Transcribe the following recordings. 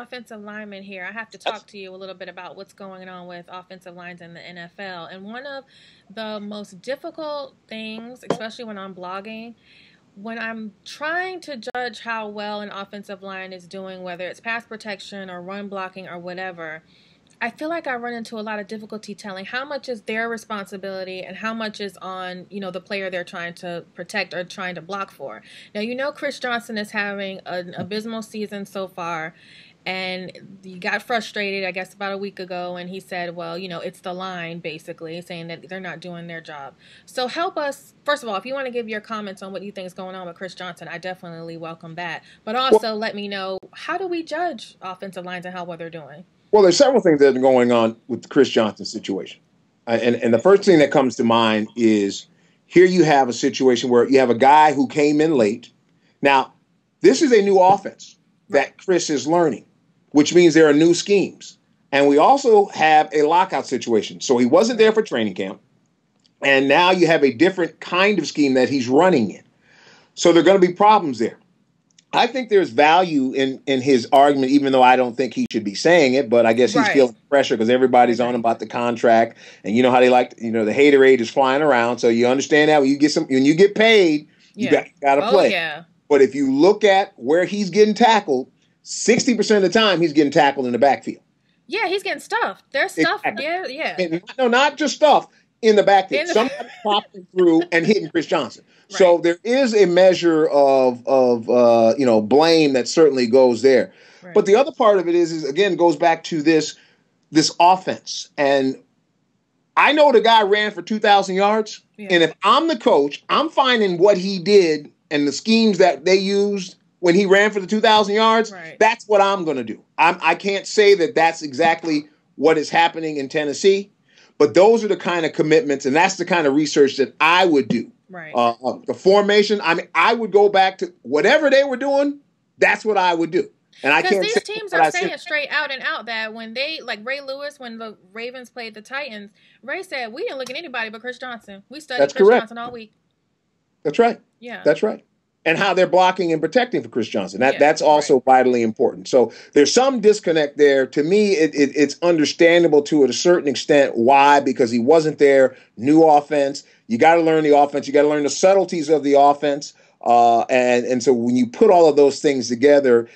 offensive lineman here. I have to talk to you a little bit about what's going on with offensive lines in the NFL. And one of the most difficult things, especially when I'm blogging, when I'm trying to judge how well an offensive line is doing, whether it's pass protection or run blocking or whatever, I feel like I run into a lot of difficulty telling how much is their responsibility and how much is on, the player they're trying to protect or trying to block for. Now, Chris Johnson is having an abysmal season so far, and he got frustrated, I guess, about a week ago, and he said, well, it's the line, basically, saying that they're not doing their job. So help us, first of all, if you want to give your comments on what you think is going on with Chris Johnson, I definitely welcome that. But also let me know, how do we judge offensive lines and how well they're doing? Well, there's several things that are going on with the Chris Johnson situation. And the first thing that comes to mind is here you have a situation where you have a guy who came in late. Now, this is a new offense that Chris is learning, which means there are new schemes. And we also have a lockout situation. So he wasn't there for training camp. And now you have a different kind of scheme that he's running in. So there are going to be problems there. I think there's value in his argument, even though I don't think he should be saying it. But I guess he's feeling pressure because everybody's on him about the contract, and you know how they like, the haterade is flying around. So you understand that when you get paid, you got to play. Yeah. But if you look at where he's getting tackled, 60% of the time he's getting tackled in the backfield. Yeah, he's getting stuffed. There's stuff. Exactly. Yeah. And no, not just stuff in the backfield. Somebody popping through and hitting Chris Johnson. So there is a measure of blame that certainly goes there. Right. But the other part of it is again, goes back to this offense. And I know the guy ran for 2,000 yards. Yeah. And if I'm the coach, I'm finding what he did and the schemes that they used when he ran for the 2,000 yards. Right. That's what I'm going to do. I can't say that that's exactly what is happening in Tennessee, but those are the kind of commitments, and that's the kind of research that I would do. Right. The formation, I would go back to whatever they were doing. That's what I would do. And I can't. Because these teams are saying straight out and out that when they, like Ray Lewis, when the Ravens played the Titans, Ray said, we didn't look at anybody but Chris Johnson. We studied Chris Johnson all week. That's right. Yeah. That's right. And how they're blocking and protecting for Chris Johnson. That's also vitally important. So there's some disconnect there. To me, it's understandable to a certain extent. Why? Because he wasn't there. New offense. You got to learn the offense. You got to learn the subtleties of the offense. And so when you put all of those things together,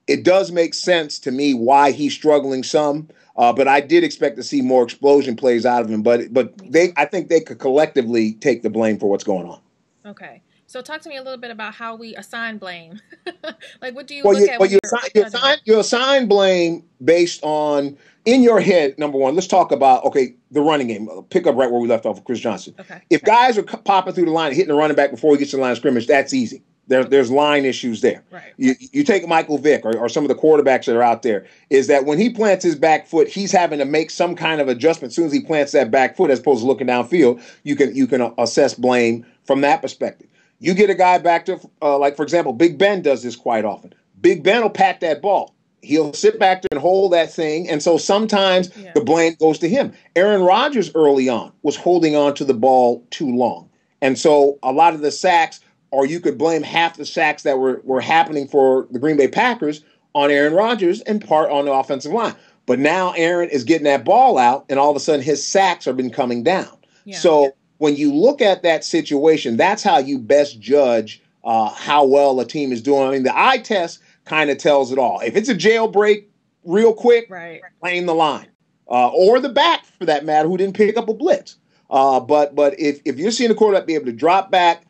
it does make sense to me why he's struggling some. But I did expect to see more explosion plays out of him. But I think they could collectively take the blame for what's going on. Okay. So talk to me a little bit about how we assign blame. Like, what do you look at? Well, you assign blame based on, in your head, number one, let's talk about, the running game. Pick up right where we left off with Chris Johnson. Okay. If guys are popping through the line and hitting the running back before he gets to the line of scrimmage, that's easy. There's line issues there. Right. You take Michael Vick or some of the quarterbacks that are out there, is that when he plants his back foot, he's having to make some kind of adjustment as soon as he plants that back foot, as opposed to looking downfield. You can assess blame from that perspective. You get a guy back to, like, for example, Big Ben does this quite often. Big Ben will pat that ball. He'll sit back there and hold that thing. And so sometimes the blame goes to him. Aaron Rodgers early on was holding on to the ball too long. And so a lot of the sacks, or you could blame half the sacks that were happening for the Green Bay Packers on Aaron Rodgers and part on the offensive line. But now Aaron is getting that ball out, and all of a sudden his sacks have been coming down. Yeah. So when you look at that situation, that's how you best judge how well a team is doing. I mean, the eye test kind of tells it all. If it's a jailbreak real quick, blame the line. Or the back, for that matter, who didn't pick up a blitz. But if you're seeing the quarterback be able to drop back,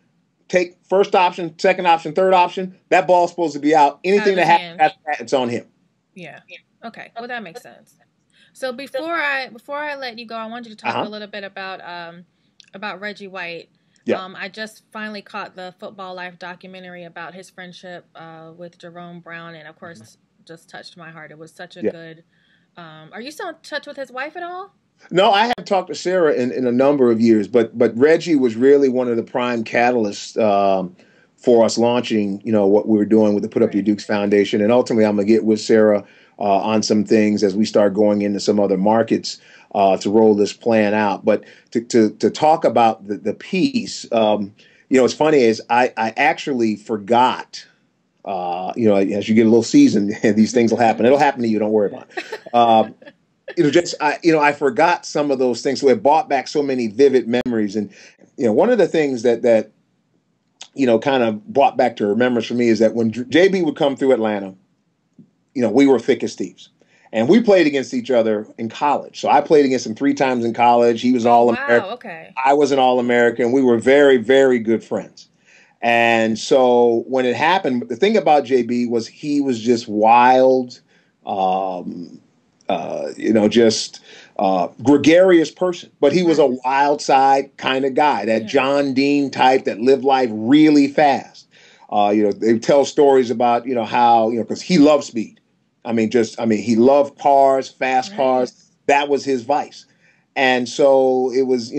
take first option, second option, third option, that ball's supposed to be out. Anything that happens after that, it's on him. Yeah. Okay. Well, that makes sense. So before I let you go, I wanted you to talk a little bit about Reggie White. Yeah. I just finally caught the Football Life documentary about his friendship with Jerome Brown, and of course, just touched my heart. It was such a good. Are you still in touch with his wife at all? No, I haven't talked to Sarah in a number of years, but Reggie was really one of the prime catalysts for us launching, what we were doing with the Put Up Your Dukes Foundation, and ultimately, I'm gonna get with Sarah on some things as we start going into some other markets. To roll this plan out. But to talk about the piece, what's funny is I actually forgot As you get a little seasoned, these things will happen. It'll happen to you. Don't worry about it. I forgot some of those things. So it brought back so many vivid memories. And, one of the things that kind of brought back to remembrance for me is that when JB would come through Atlanta, we were thick as thieves. And we played against each other in college. So I played against him 3 times in college. He was All-American. Wow, okay. I was an All-American. We were very, very good friends. And so when it happened, the thing about JB was he was just wild, gregarious person. But he was a wild side kind of guy, that John Dean type that lived life really fast. They tell stories about, how, because he loved speed. He loved cars, fast cars. That was his vice. And so it was,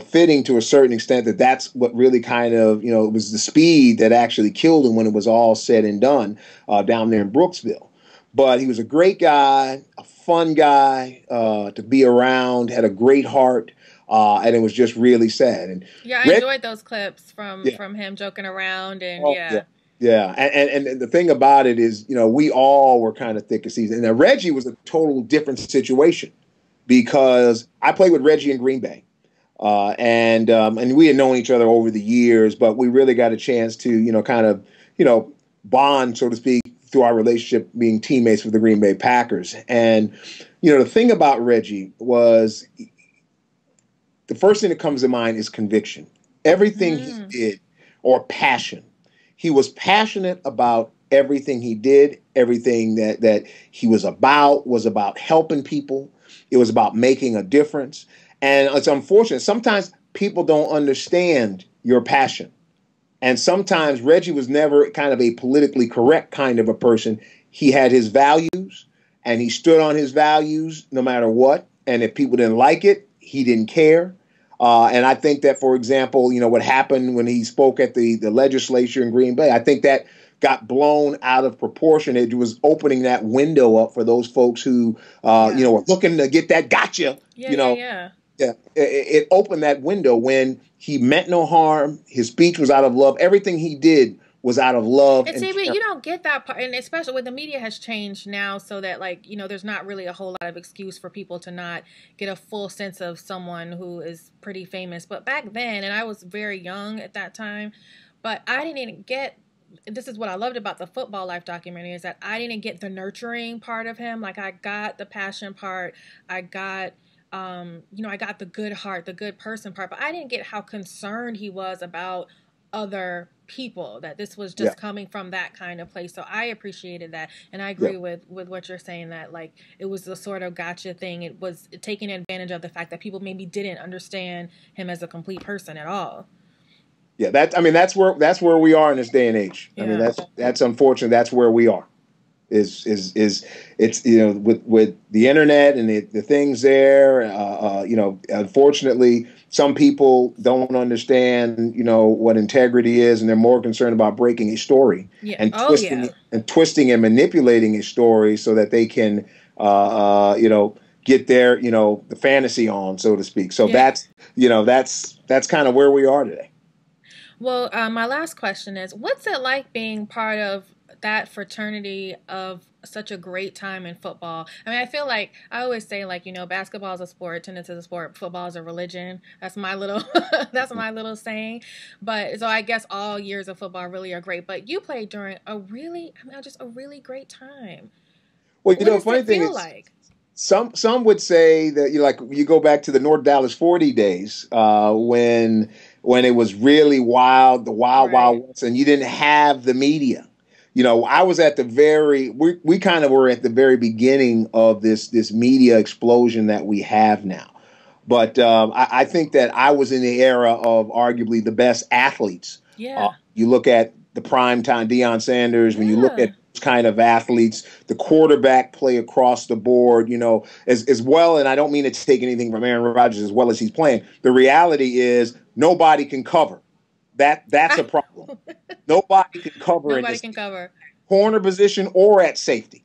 fitting to a certain extent that that's what really kind of, it was the speed that actually killed him when it was all said and done down there in Brooksville. But he was a great guy, a fun guy to be around, had a great heart, and it was just really sad. And I enjoyed those clips from him joking around and Yeah, and the thing about it is, we all were kind of thick as thieves. And now Reggie was a total different situation, because I played with Reggie in Green Bay, and we had known each other over the years, but we really got a chance to, bond, so to speak, through our relationship being teammates with the Green Bay Packers. And, the thing about Reggie was the first thing that comes to mind is conviction. Everything he did, or passion. He was passionate about everything he did, everything that he was about helping people. It was about making a difference. And it's unfortunate. Sometimes people don't understand your passion. And sometimes Reggie was never kind of a politically correct kind of a person. He had his values, and he stood on his values no matter what. And if people didn't like it, he didn't care. And I think that, for example, what happened when he spoke at the legislature in Green Bay, I think that got blown out of proportion. It was opening that window up for those folks who, were looking to get that gotcha. It opened that window when he meant no harm. His speech was out of love. Everything he did was out of love. And see, but you don't get that part, and especially when the media has changed now, so that there's not really a whole lot of excuse for people to not get a full sense of someone who is pretty famous. But back then, and I was very young at that time, but I didn't get. This is what I loved about the Football Life documentary, is that I didn't get the nurturing part of him. Like, I got the passion part. I got, I got the good heart, the good person part, but I didn't get how concerned he was about other people, that this was just coming from that kind of place. So I appreciated that. And I agree with what you're saying, that it was the sort of gotcha thing. It was taking advantage of the fact that people maybe didn't understand him as a complete person at all. Yeah, that's where we are in this day and age. Yeah. That's unfortunate. That's where we are. Is it's with the internet and the things there. Unfortunately, some people don't understand what integrity is, and they're more concerned about breaking a story and twisting and manipulating a story so that they can get their the fantasy on, so to speak. So that's kind of where we are today. Well, my last question is, what's it like being part of that fraternity of such a great time in football? I mean, I feel like I always say, basketball is a sport, tennis is a sport, football is a religion. That's my little saying. But so I guess all years of football really are great. But you played during just a really great time. Well, funny thing is, some would say that you go back to the North Dallas 40 days when it was really wild, the wild west, and you didn't have the media. I was at we kind of were at the very beginning of this media explosion that we have now. But I think that I was in the era of arguably the best athletes. Yeah. You look at the prime time Deion Sanders, when you look at kind of athletes, the quarterback play across the board, as well. And I don't mean to take anything from Aaron Rodgers as well as he's playing. The reality is nobody can cover. That's a problem. Nobody can cover. Nobody can cover. Corner position or at safety.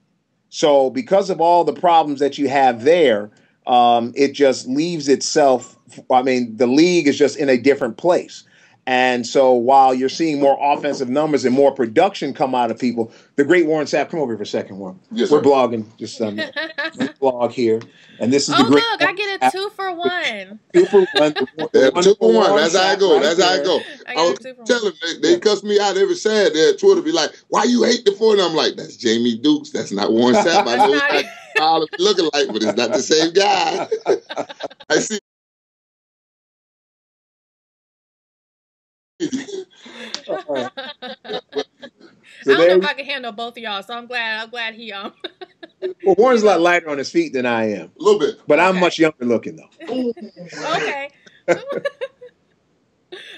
So because of all the problems that you have there, it just leaves itself. I mean, the league is just in a different place. And so while you're seeing more offensive numbers and more production come out of people, the great Warren Sapp, come over here for a second, Warren. Yes, we're sir. blogging, just blog here. And this is the great look, I get a 2 for 1. 2 for 1. 2 for 1. That's how I go. Right That's how I go. I was telling them, they cuss me out every Saturday at Twitter, be like, why you hate the 4? And I'm like, that's Jamie Dukes. That's not Warren Sapp. I know it's not all looking like, but it's not the same guy. I see. Right. So I don't know if I can handle both of y'all, so I'm glad he Well, Warren's a lot lighter on his feet than I am. A little bit. But I'm much younger looking though. Okay.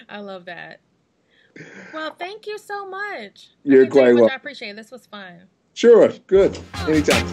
I love that. Well, thank you so much. You're quite welcome. I appreciate it. This was fun. Sure, good. Anytime.